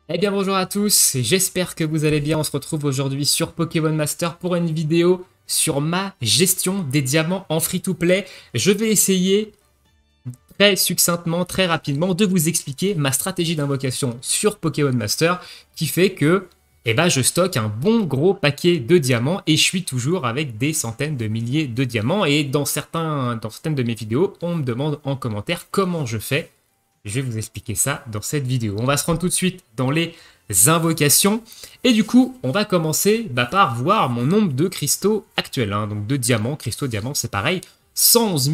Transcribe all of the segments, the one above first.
Eh bien bonjour à tous, j'espère que vous allez bien. On se retrouve aujourd'hui sur Pokémon Master pour une vidéo sur ma gestion des diamants en free-to-play. Je vais essayer très succinctement, très rapidement de vous expliquer ma stratégie d'invocation sur Pokémon Master qui fait que je stocke un bon gros paquet de diamants et je suis toujours avec des centaines de milliers de diamants. Et dans certaines de mes vidéos, on me demande en commentaire comment je fais. Je vais vous expliquer ça dans cette vidéo. On va se rendre tout de suite dans les invocations. Et du coup, on va commencer par voir mon nombre de cristaux actuels. Donc de diamants, cristaux diamants, c'est pareil. 111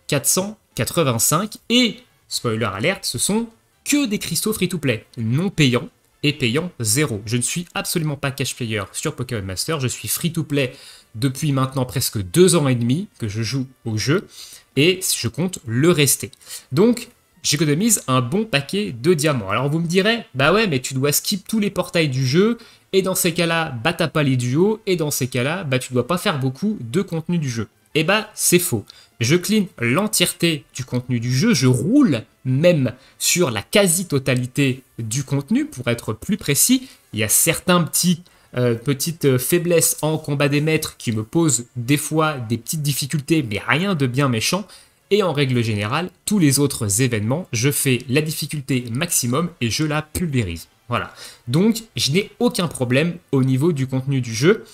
485. Et, spoiler alerte, ce sont que des cristaux free-to-play, non payants et payants 0. Je ne suis absolument pas cash player sur Pokémon Master. Je suis free-to-play depuis maintenant presque 2 ans et demi que je joue au jeu. Et je compte le rester. Donc, j'économise un bon paquet de diamants. Alors vous me direz, bah ouais, mais tu dois skip tous les portails du jeu, et dans ces cas-là, t'as pas les duos, et dans ces cas-là, tu dois pas faire beaucoup de contenu du jeu. Et c'est faux. Je clean l'entièreté du contenu du jeu, je roule même sur la quasi-totalité du contenu, pour être plus précis. Il y a certains petites faiblesses en combat des maîtres qui me posent des fois des petites difficultés, mais rien de bien méchant. Et en règle générale, tous les autres événements, je fais la difficulté maximum et je la pulvérise. Voilà. Donc, je n'ai aucun problème au niveau du contenu du jeu,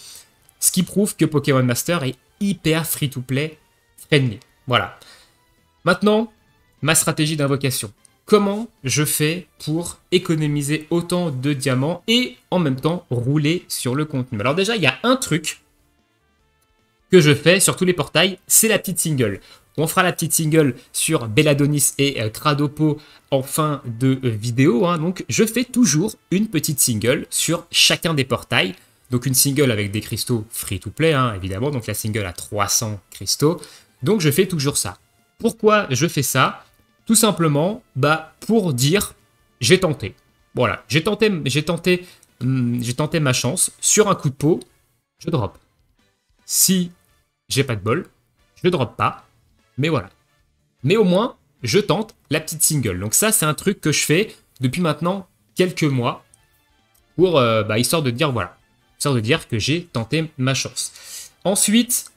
ce qui prouve que Pokémon Master est hyper free-to-play friendly. Voilà. Maintenant, ma stratégie d'invocation. Comment je fais pour économiser autant de diamants et en même temps rouler sur le contenu? Alors déjà, il y a un truc que je fais sur tous les portails, c'est la petite single. On fera la petite single sur Belladonis et Cradopo en fin de vidéo. Donc je fais toujours une petite single sur chacun des portails. Donc une single avec des cristaux free-to-play, évidemment. Donc la single à 300 cristaux. Donc je fais toujours ça. Pourquoi je fais ça? Tout simplement pour dire j'ai tenté. Voilà, j'ai tenté ma chance. Sur un coup de peau, je drop. Si j'ai pas de bol, je drop pas. Mais voilà. Mais au moins, je tente la petite single. Donc ça, c'est un truc que je fais depuis maintenant quelques mois pour histoire de dire voilà, histoire de dire que j'ai tenté ma chance. Ensuite,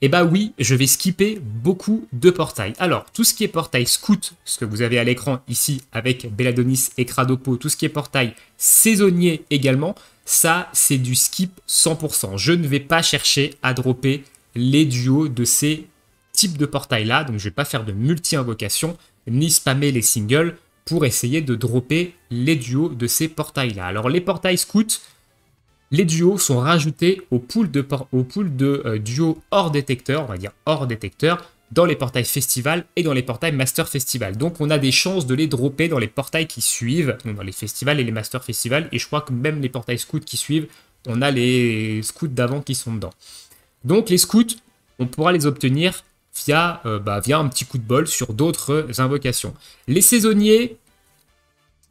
oui, je vais skipper beaucoup de portails. Alors, tout ce qui est portail scout, ce que vous avez à l'écran ici avec Belladonis et Cradopo, tout ce qui est portail saisonnier également, ça, c'est du skip 100%. Je ne vais pas chercher à dropper les duos de ces type de portail là, donc je vais pas faire de multi-invocation ni spammer les singles pour essayer de dropper les duos de ces portails là. Alors les portails scouts, les duos sont rajoutés au pool de duos hors détecteur, on va dire hors détecteur, dans les portails festival et dans les portails master festival. Donc on a des chances de les dropper dans les portails qui suivent, donc dans les festivals et les master festival, et je crois que même les portails scouts qui suivent, on a les scouts d'avant qui sont dedans. Donc les scouts, on pourra les obtenir via un petit coup de bol sur d'autres invocations. Les saisonniers,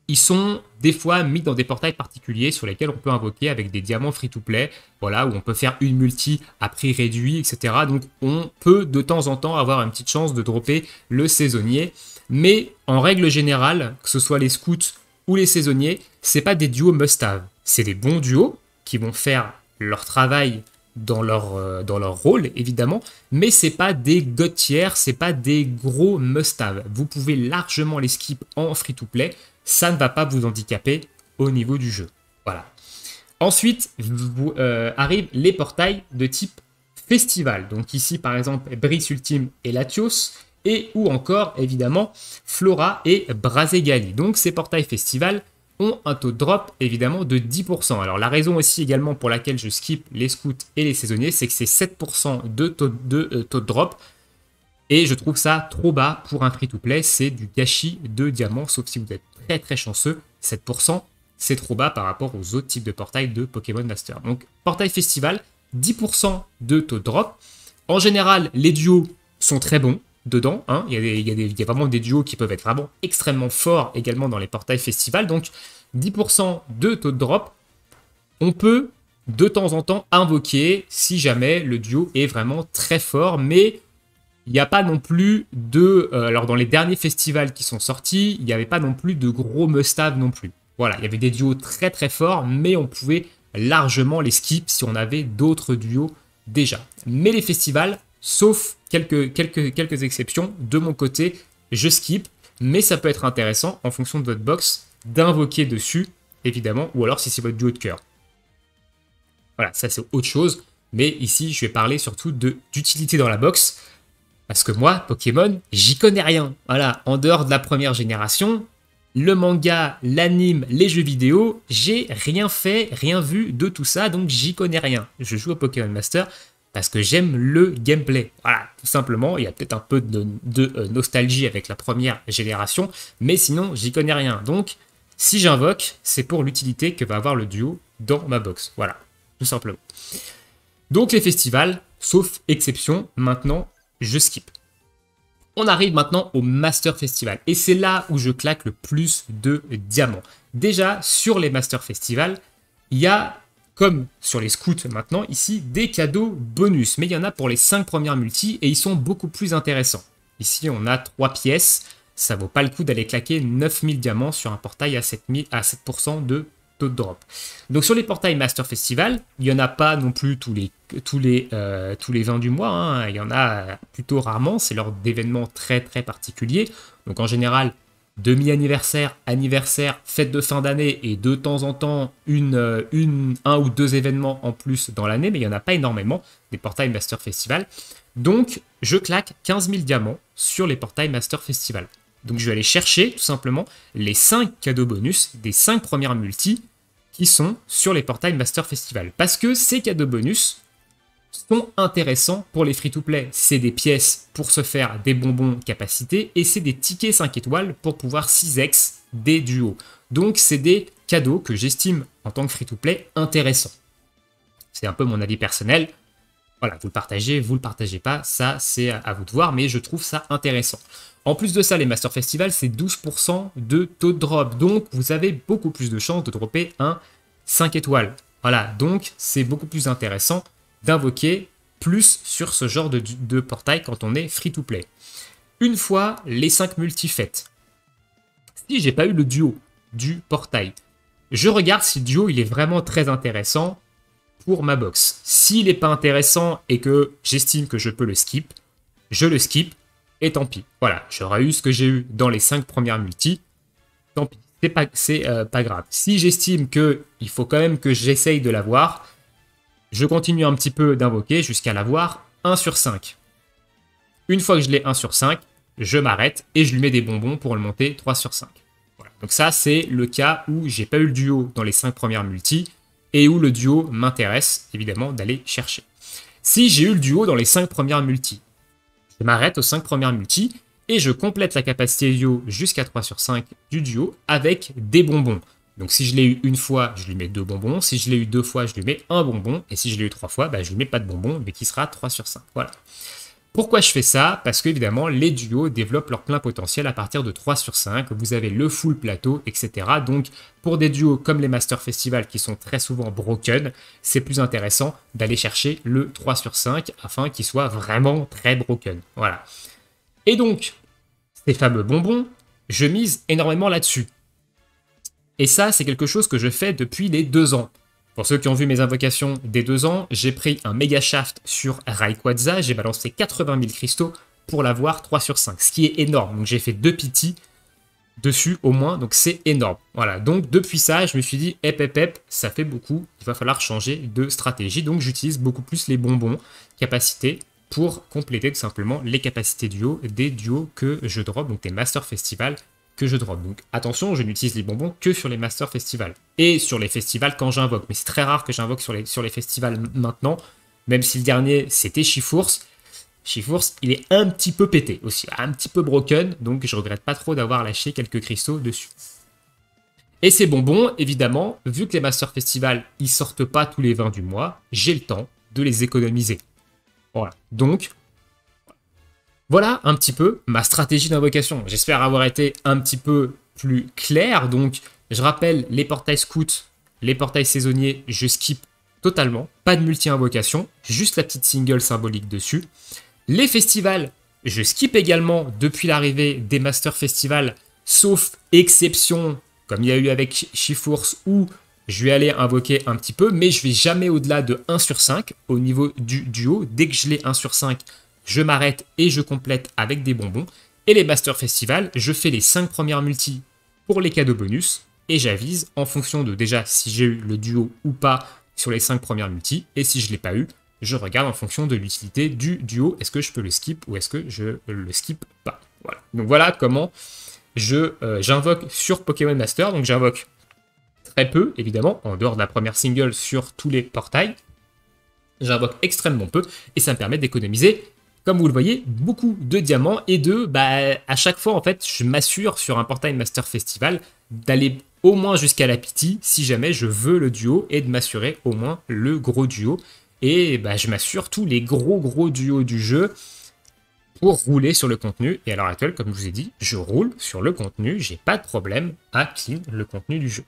ils sont des fois mis dans des portails particuliers sur lesquels on peut invoquer avec des diamants free-to-play, voilà, où on peut faire une multi à prix réduit, etc. Donc on peut de temps en temps avoir une petite chance de dropper le saisonnier. Mais en règle générale, que ce soit les scouts ou les saisonniers, c'est pas des duos must-have. C'est des bons duos qui vont faire leur travail dans leur rôle évidemment, mais c'est pas des god tier, c'est pas des gros must-have. Vous pouvez largement les skip en free-to-play, ça ne va pas vous handicaper au niveau du jeu. Voilà. Ensuite, arrivent les portails de type festival. Donc ici par exemple Brice Ultime et Latios, et ou encore évidemment Flora et Brazegali. Donc ces portails festival ont un taux de drop évidemment de 10%. Alors la raison aussi également pour laquelle je skip les scouts et les saisonniers, c'est que c'est 7% de taux de drop. Et je trouve ça trop bas pour un free-to-play, c'est du gâchis de diamants, sauf si vous êtes très très chanceux. 7%, c'est trop bas par rapport aux autres types de portails de Pokémon Master. Donc portail festival, 10% de taux de drop. En général, les duos sont très bons dedans. Il y a vraiment des duos qui peuvent être vraiment extrêmement forts également dans les portails festival. Donc 10% de taux de drop. On peut de temps en temps invoquer si jamais le duo est vraiment très fort, mais il n'y a pas non plus de... alors dans les derniers festivals qui sont sortis, il n'y avait pas non plus de gros must-have non plus. Voilà, il y avait des duos très très forts, mais on pouvait largement les skip si on avait d'autres duos déjà. Mais les festivals, sauf quelques exceptions, de mon côté, je skip, mais ça peut être intéressant en fonction de votre box d'invoquer dessus, évidemment, ou alors si c'est votre duo de cœur. Voilà, ça c'est autre chose, mais ici je vais parler surtout d'utilité dans la box, parce que moi, Pokémon, j'y connais rien. Voilà, en dehors de la première génération, le manga, l'anime, les jeux vidéo, j'ai rien fait, rien vu de tout ça, donc j'y connais rien. Je joue au Pokémon Master parce que j'aime le gameplay. Voilà, tout simplement, il y a peut-être un peu de nostalgie avec la première génération, mais sinon, j'y connais rien. Donc, si j'invoque, c'est pour l'utilité que va avoir le duo dans ma box. Voilà, tout simplement. Donc les festivals, sauf exception, maintenant, je skip. On arrive maintenant au Master Festival. Et c'est là où je claque le plus de diamants. Déjà, sur les Master Festival, il y a, comme sur les scouts maintenant, ici, des cadeaux bonus. Mais il y en a pour les 5 premières multis et ils sont beaucoup plus intéressants. Ici, on a 3 pièces. Ça vaut pas le coup d'aller claquer 9000 diamants sur un portail à 7% de taux de drop. Donc sur les portails Master Festival, il n'y en a pas non plus tous les 20 du mois, hein. Il y en a plutôt rarement, c'est lors d'événements très très particuliers. Donc en général, demi-anniversaire, anniversaire, fête de fin d'année et de temps en temps un ou deux événements en plus dans l'année, mais il n'y en a pas énormément, des portails Master Festival. Donc je claque 15 000 diamants sur les portails Master Festival. Donc je vais aller chercher tout simplement les 5 cadeaux bonus des 5 premières multis qui sont sur les portails Master Festival. Parce que ces cadeaux bonus sont intéressants pour les free-to-play. C'est des pièces pour se faire des bonbons capacité et c'est des tickets 5 étoiles pour pouvoir 6x des duos. Donc c'est des cadeaux que j'estime en tant que free-to-play intéressants. C'est un peu mon avis personnel. Voilà, vous le partagez pas, ça c'est à vous de voir, mais je trouve ça intéressant. En plus de ça, les Master Festival, c'est 12% de taux de drop, donc vous avez beaucoup plus de chances de dropper un 5 étoiles. Voilà, donc c'est beaucoup plus intéressant d'invoquer plus sur ce genre de portail quand on est free-to-play. Une fois les 5 multi faites, si j'ai pas eu le duo du portail, je regarde si le duo il est vraiment très intéressant pour ma box. S'il n'est pas intéressant et que j'estime que je peux le skip, je le skip et tant pis. Voilà, j'aurais eu ce que j'ai eu dans les 5 premières multis, tant pis, c'est pas grave. Si j'estime qu'il faut quand même que j'essaye de l'avoir, je continue un petit peu d'invoquer jusqu'à l'avoir 1 sur 5. Une fois que je l'ai 1 sur 5, je m'arrête et je lui mets des bonbons pour le monter 3 sur 5. Voilà. Donc ça, c'est le cas où j'ai pas eu le duo dans les 5 premières multis et où le duo m'intéresse, évidemment, d'aller chercher. Si j'ai eu le duo dans les 5 premières multis, je m'arrête aux 5 premières multis et je complète la capacité duo jusqu'à 3 sur 5 du duo avec des bonbons. Donc si je l'ai eu une fois, je lui mets 2 bonbons. Si je l'ai eu 2 fois, je lui mets un bonbon. Et si je l'ai eu 3 fois, je lui mets pas de bonbons, mais qui sera 3 sur 5. Voilà. Pourquoi je fais ça? Parce qu'évidemment, les duos développent leur plein potentiel à partir de 3 sur 5. Vous avez le full plateau, etc. Donc, pour des duos comme les Master Festival qui sont très souvent broken, c'est plus intéressant d'aller chercher le 3 sur 5 afin qu'il soit vraiment très broken. Voilà. Et donc, ces fameux bonbons, je mise énormément là-dessus. Et ça, c'est quelque chose que je fais depuis les 2 ans. Pour ceux qui ont vu mes invocations des 2 ans, j'ai pris un méga shaft sur Rayquaza, j'ai balancé 80 000 cristaux pour l'avoir 3 sur 5, ce qui est énorme. Donc j'ai fait 2 pity dessus au moins, donc c'est énorme. Voilà, donc depuis ça, je me suis dit, ça fait beaucoup, il va falloir changer de stratégie. Donc j'utilise beaucoup plus les bonbons capacité pour compléter tout simplement les capacités duo des duos que je drop, donc des Master Festival que je drop. Donc attention, je n'utilise les bonbons que sur les Master Festival et sur les festivals quand j'invoque. Mais c'est très rare que j'invoque sur les festivals maintenant, même si le dernier c'était Shifours. Shifours, il est un petit peu pété aussi, un petit peu broken, donc je regrette pas trop d'avoir lâché quelques cristaux dessus. Et ces bonbons, évidemment, vu que les Master Festival, ils sortent pas tous les 20 du mois, j'ai le temps de les économiser. Voilà, donc voilà un petit peu ma stratégie d'invocation. J'espère avoir été un petit peu plus clair. Donc, je rappelle, les portails scouts, les portails saisonniers, je skip totalement. Pas de multi-invocation, juste la petite single symbolique dessus. Les festivals, je skip également depuis l'arrivée des Master Festival, sauf exception comme il y a eu avec Chifours, où je vais aller invoquer un petit peu, mais je vais jamais au-delà de 1 sur 5 au niveau du duo. Dès que je l'ai 1 sur 5, je m'arrête et je complète avec des bonbons. Et les Master Festival, je fais les 5 premières multis pour les cadeaux bonus, et j'avise en fonction de déjà si j'ai eu le duo ou pas sur les 5 premières multis, et si je ne l'ai pas eu, je regarde en fonction de l'utilité du duo, est-ce que je peux le skip ou est-ce que je le skip pas. Voilà. Donc voilà comment j'invoque sur Pokémon Master. Donc j'invoque très peu, évidemment, en dehors de la première single sur tous les portails. J'invoque extrêmement peu et ça me permet d'économiser, comme vous le voyez, beaucoup de diamants et à chaque fois, en fait, je m'assure sur un portail Master Festival d'aller au moins jusqu'à la pity si jamais je veux le duo et de m'assurer au moins le gros duo. Et je m'assure tous les gros duos du jeu pour rouler sur le contenu. Et à l'heure actuelle, comme je vous ai dit, je roule sur le contenu. J'ai pas de problème à clean le contenu du jeu.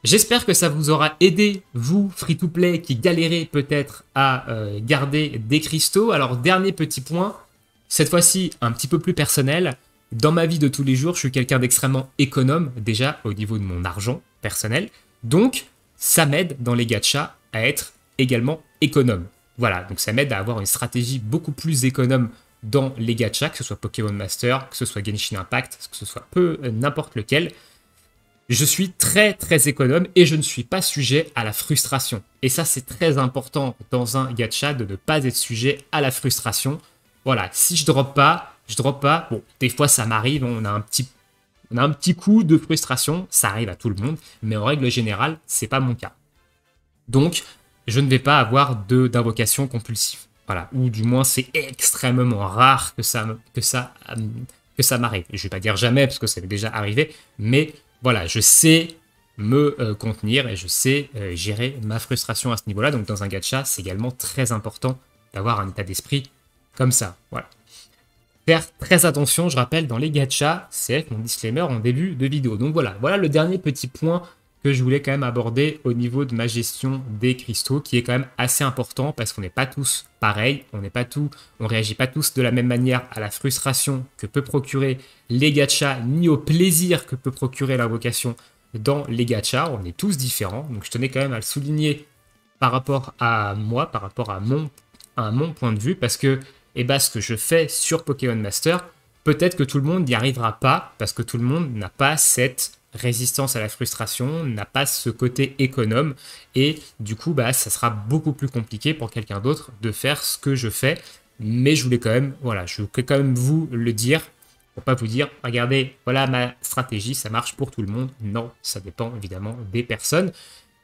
J'espère que ça vous aura aidé, vous, free-to-play, qui galérez peut-être à garder des cristaux. Alors, dernier petit point, cette fois-ci un petit peu plus personnel. Dans ma vie de tous les jours, je suis quelqu'un d'extrêmement économe, déjà au niveau de mon argent personnel. Donc, ça m'aide dans les gachas à être également économe. Voilà, donc ça m'aide à avoir une stratégie beaucoup plus économe dans les gachas, que ce soit Pokémon Master, que ce soit Genshin Impact, que ce soit n'importe lequel. Je suis très économe et je ne suis pas sujet à la frustration. Et ça, c'est très important dans un gacha de ne pas être sujet à la frustration. Voilà, si je drop pas, je drop pas. Bon, des fois ça m'arrive, on a un petit coup de frustration, ça arrive à tout le monde, mais en règle générale, c'est pas mon cas. Donc, je ne vais pas avoir d'invocation compulsive. Voilà, ou du moins c'est extrêmement rare que ça m'arrive. Je ne vais pas dire jamais parce que ça m'est déjà arrivé, mais voilà, je sais me contenir et je sais gérer ma frustration à ce niveau-là. Donc dans un gacha, c'est également très important d'avoir un état d'esprit comme ça. Voilà. Faire très attention, je rappelle, dans les gachas, c'est mon disclaimer en début de vidéo. Donc voilà le dernier petit point que je voulais quand même aborder au niveau de ma gestion des cristaux, qui est quand même assez important parce qu'on n'est pas tous pareils, on réagit pas tous de la même manière à la frustration que peut procurer les gachas, ni au plaisir que peut procurer l'invocation dans les gachas. On est tous différents, donc je tenais quand même à le souligner par rapport à moi, par rapport à mon point de vue, parce que ce que je fais sur Pokémon Master, peut-être que tout le monde n'y arrivera pas, parce que tout le monde n'a pas cette résistance à la frustration, n'a pas ce côté économe, et du coup ça sera beaucoup plus compliqué pour quelqu'un d'autre de faire ce que je fais. Mais je voulais quand même vous le dire, pour pas vous dire regardez, voilà ma stratégie, ça marche pour tout le monde. Non, ça dépend évidemment des personnes.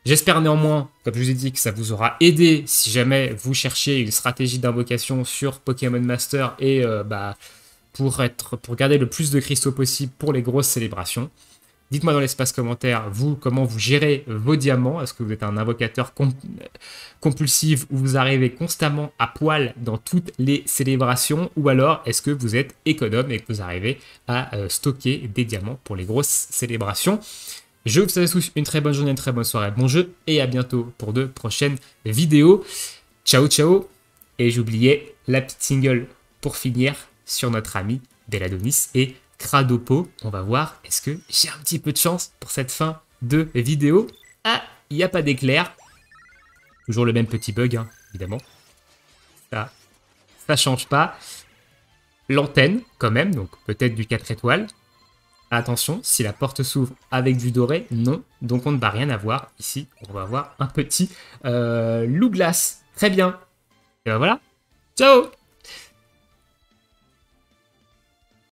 J'espère néanmoins, comme je vous ai dit, que ça vous aura aidé si jamais vous cherchez une stratégie d'invocation sur Pokémon Master et pour garder le plus de cristaux possible pour les grosses célébrations. Dites-moi dans l'espace commentaire, vous, comment vous gérez vos diamants. Est-ce que vous êtes un invocateur compulsif où vous arrivez constamment à poil dans toutes les célébrations, ou alors est-ce que vous êtes économe et que vous arrivez à stocker des diamants pour les grosses célébrations? Je vous souhaite tous une très bonne journée, une très bonne soirée, bon jeu, et à bientôt pour de prochaines vidéos. Ciao, ciao. Et j'oubliais la petite single pour finir sur notre ami Belladonis et Cradopo. On va voir, est-ce que j'ai un petit peu de chance pour cette fin de vidéo? Ah, il n'y a pas d'éclair. Toujours le même petit bug, hein, évidemment. Ça change pas. L'antenne, quand même, donc peut-être du 4 étoiles. Attention, si la porte s'ouvre avec du doré, non. Donc on ne va rien avoir. Ici, on va avoir un petit loup glace. Très bien. Et ben voilà. Ciao!